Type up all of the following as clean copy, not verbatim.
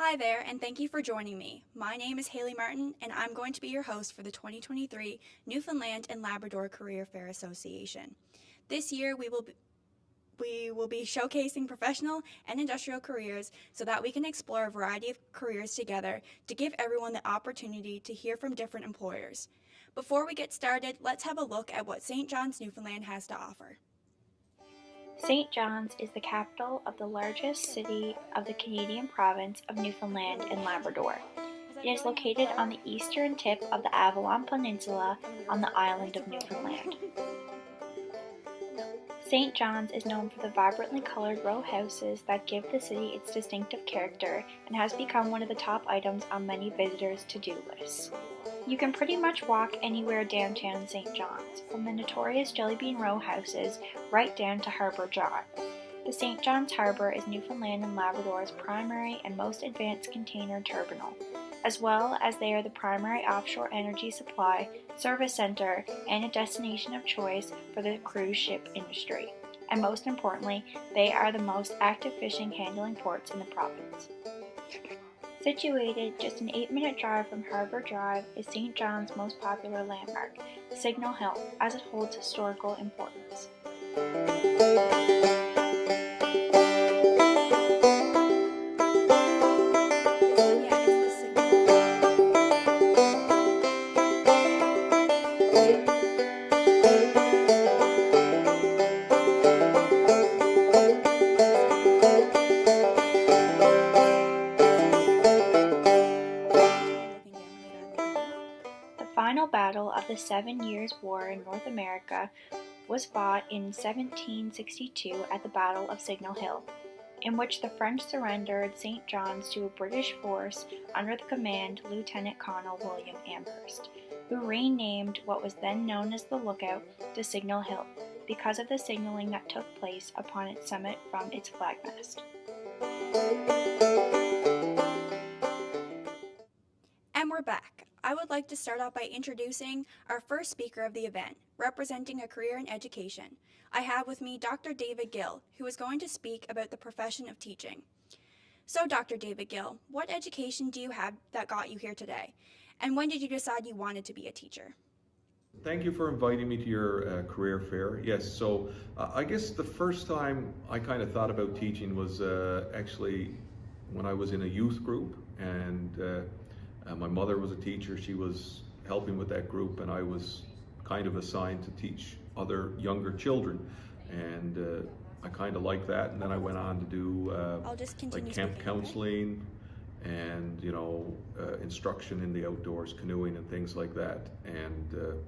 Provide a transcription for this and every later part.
Hi there, and thank you for joining me. My name is Hailey Martin, and I'm going to be your host for the 2023 Newfoundland and Labrador Career Fair Association. This year, we will be showcasing professional and industrial careers so that we can explore a variety of careers together to give everyone the opportunity to hear from different employers. Before we get started, let's have a look at what St. John's, Newfoundland has to offer. St. John's is the capital of the largest city of the Canadian province of Newfoundland and Labrador. It is located on the eastern tip of the Avalon Peninsula on the island of Newfoundland. St. John's is known for the vibrantly colored row houses that give the city its distinctive character and has become one of the top items on many visitors' to-do lists. You can pretty much walk anywhere downtown St. John's, from the notorious Jelly Bean row houses right down to Harbour Drive. The St. John's Harbour is Newfoundland and Labrador's primary and most advanced container terminal, as well as they are the primary offshore energy supply, service center, and a destination of choice for the cruise ship industry. And most importantly, they are the most active fishing handling ports in the province. Situated just an 8-minute drive from Harbour Drive is St. John's most popular landmark, Signal Hill, as it holds historical importance. The final battle of the 7 Years' War in North America was fought in 1762 at the Battle of Signal Hill, in which the French surrendered St. John's to a British force under the command of Lieutenant Colonel William Amherst, who renamed what was then known as the Lookout to Signal Hill because of the signaling that took place upon its summit from its flagmast. And we're back. I would like to start off by introducing our first speaker of the event, representing a career in education. I have with me Dr. David Gill, who is going to speak about the profession of teaching. So, Dr. David Gill, what education do you have that got you here today? And when did you decide you wanted to be a teacher? Thank you for inviting me to your career fair. Yes, so I guess the first time I kind of thought about teaching was actually when I was in a youth group, and my mother was a teacher. She was helping with that group, and I was kind of assigned to teach other younger children, and I kind of liked that. And then I went on to do like camp counseling and instruction in the outdoors, canoeing and things like that. And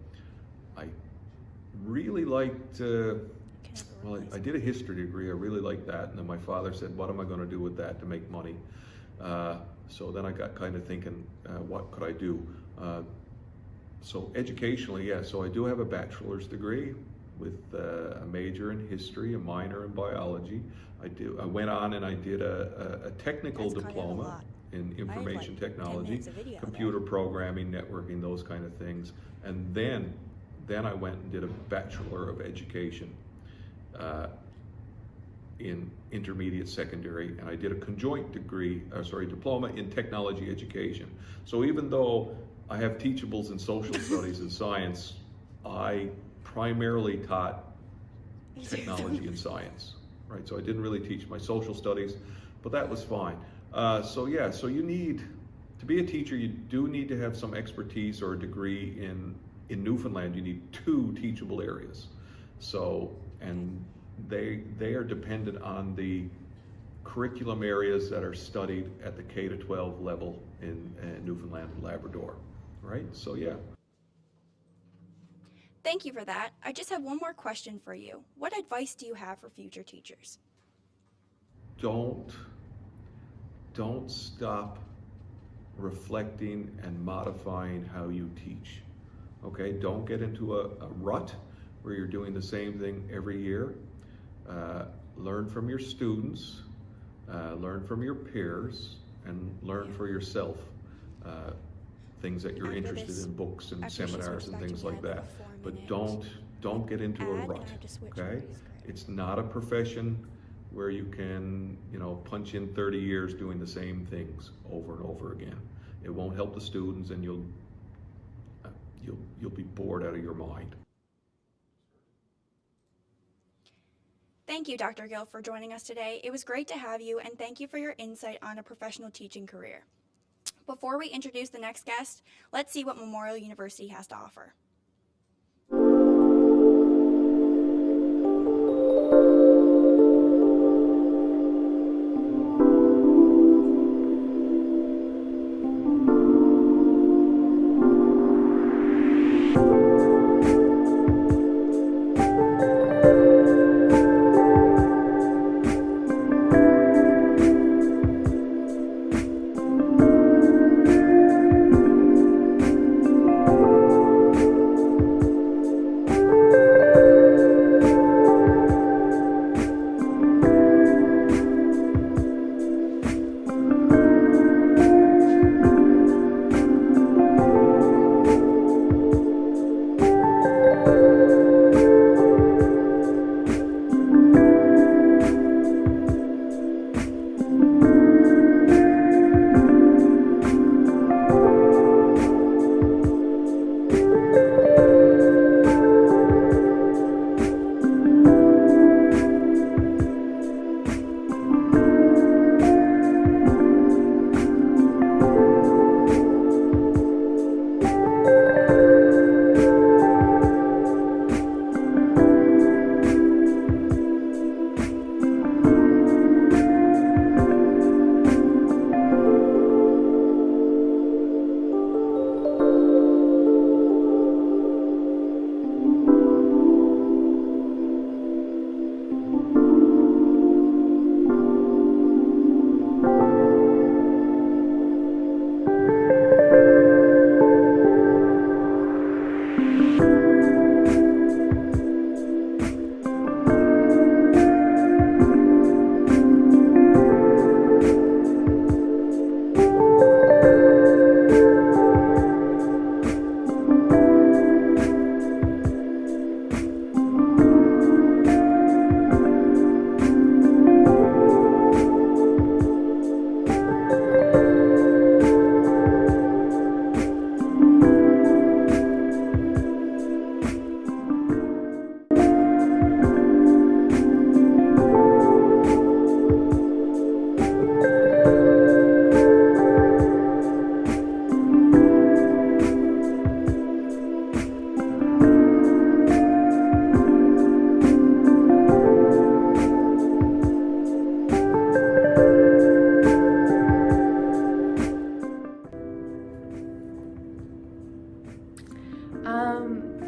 I really liked I did a history degree. I really liked that, and then my father said, what am I going to do with that to make money? So then I got kind of thinking, what could I do? So educationally, yeah, so I do have a bachelor's degree with a major in history, a minor in biology. I went on and I did a technical diploma in information technology, computer programming, networking, those kind of things. And then I went and did a Bachelor of Education in intermediate secondary, and I did a conjoint diploma in technology education. So even though I have teachables in social studies and science, I primarily taught technology and science, right? So I didn't really teach my social studies, but that was fine. So you need, to be a teacher, you do need to have some expertise or a degree in Newfoundland. You need 2 teachable areas. So, and they are dependent on the curriculum areas that are studied at the K-12 level in Newfoundland and Labrador, right? So yeah. Thank you for that. I just have one more question for you. What advice do you have for future teachers? Don't stop reflecting and modifying how you teach, okay? Don't get into a rut where you're doing the same thing every year. Learn from your students, learn from your peers, and learn for yourself things that you're interested in, books and seminars and things like that. But don't get into a rut, okay? It's not a profession where you can, punch in 30 years doing the same things over and over again. It won't help the students, and you'll be bored out of your mind. Thank you, Dr. Gill, for joining us today. It was great to have you, and thank you for your insight on a professional teaching career. Before we introduce the next guest, let's see what Memorial University has to offer.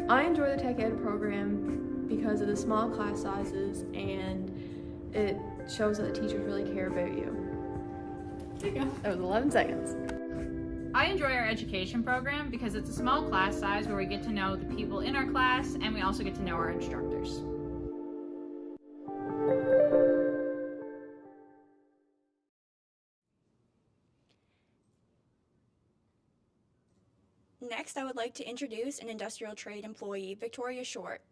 I enjoy the tech ed program because of the small class sizes, and it shows that the teachers really care about you. There you go. That was 11 seconds. I enjoy our education program because it's a small class size where we get to know the people in our class, and we also get to know our instructors. Next, I would like to introduce an industrial trade employee, Victoria Short.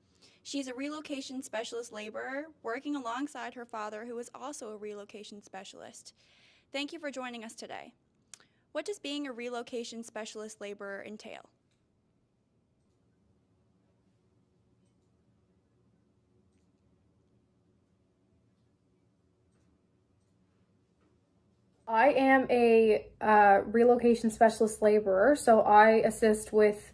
She's a relocation specialist laborer working alongside her father, who is also a relocation specialist. Thank you for joining us today. What does being a relocation specialist laborer entail? I am a relocation specialist laborer, so I assist with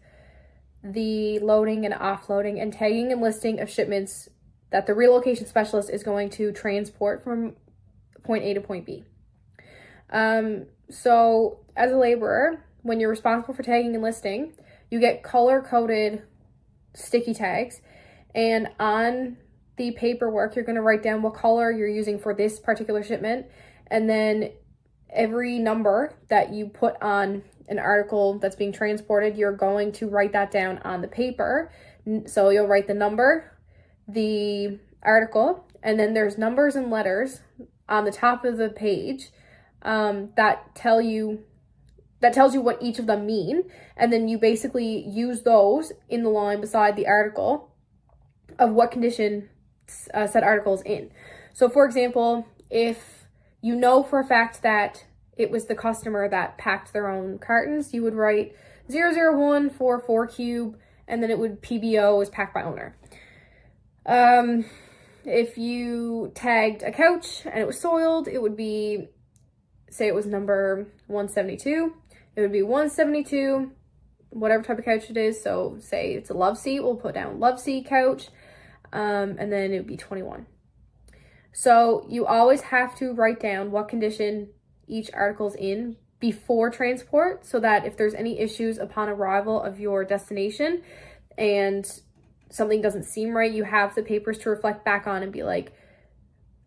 the loading and offloading and tagging and listing of shipments that the relocation specialist is going to transport from point A to point B. So as a laborer, when you're responsible for tagging and listing, you get color-coded sticky tags, and on the paperwork, you're going to write down what color you're using for this particular shipment, and then every number that you put on an article that's being transported, you're going to write that down on the paper. So you'll write the number, the article, and then there's numbers and letters on the top of the page that tells you what each of them mean, and then you basically use those in the line beside the article of what condition said article is in. So for example, if you know for a fact that it was the customer that packed their own cartons, you would write 001 for 4 cube, and then it would PBO as packed by owner. If you tagged a couch and it was soiled, it would be, say it was number 172, it would be 172, whatever type of couch it is. So say it's a love seat, we'll put down love seat couch, and then it would be 21. So you always have to write down what condition each article's in before transport, so that if there's any issues upon arrival of your destination and something doesn't seem right, you have the papers to reflect back on and be like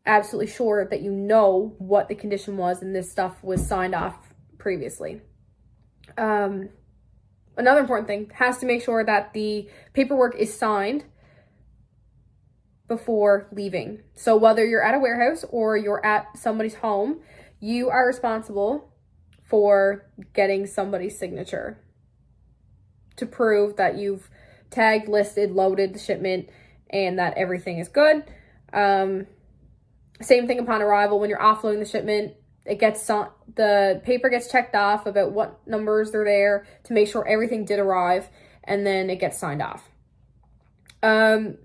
absolutely sure that you know what the condition was and this stuff was signed off previously. Another important thing, has to make sure that the paperwork is signed before leaving. So whether you're at a warehouse or you're at somebody's home, you are responsible for getting somebody's signature to prove that you've tagged, listed, loaded the shipment, and that everything is good. Same thing upon arrival. When you're offloading the shipment, the paper gets checked off about what numbers are there to make sure everything did arrive, and then it gets signed off. The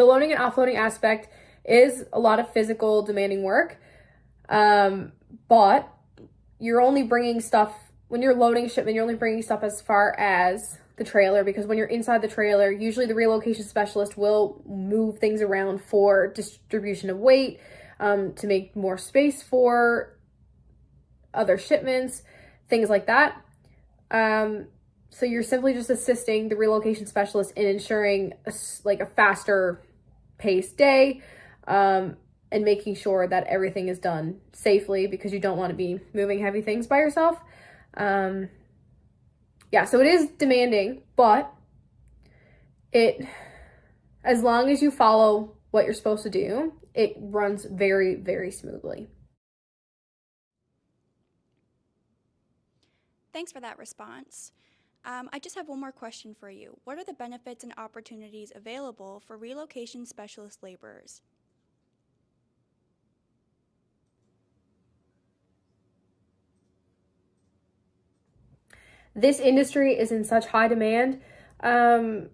loading and offloading aspect is a lot of physical demanding work, but you're only bringing stuff, when you're loading a shipment, you're only bringing stuff as far as the trailer, because when you're inside the trailer, usually the relocation specialist will move things around for distribution of weight, to make more space for other shipments, things like that. So you're simply just assisting the relocation specialist in ensuring a faster paced day, and making sure that everything is done safely, because you don't want to be moving heavy things by yourself. Yeah, so it is demanding, but as long as you follow what you're supposed to do, it runs very, very smoothly. Thanks for that response. I just have one more question for you. What are the benefits and opportunities available for relocation specialist laborers? This industry is in such high demand. It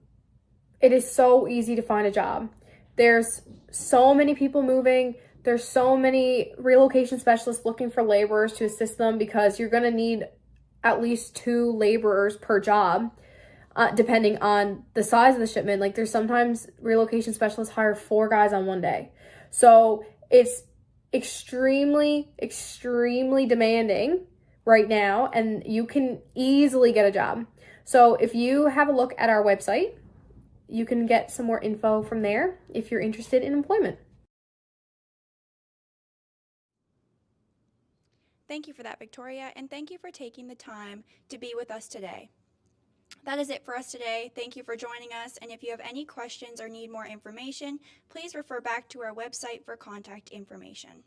is so easy to find a job. There's so many people moving. There's so many relocation specialists looking for laborers to assist them, because you're going to need at least 2 laborers per job, depending on the size of the shipment. Like, there's sometimes relocation specialists hire 4 guys on one day. So it's extremely, extremely demanding right now, and you can easily get a job. So if you have a look at our website, you can get some more info from there if you're interested in employment. Thank you for that, Victoria, and thank you for taking the time to be with us today. That is it for us today. Thank you for joining us, and if you have any questions or need more information, please refer back to our website for contact information.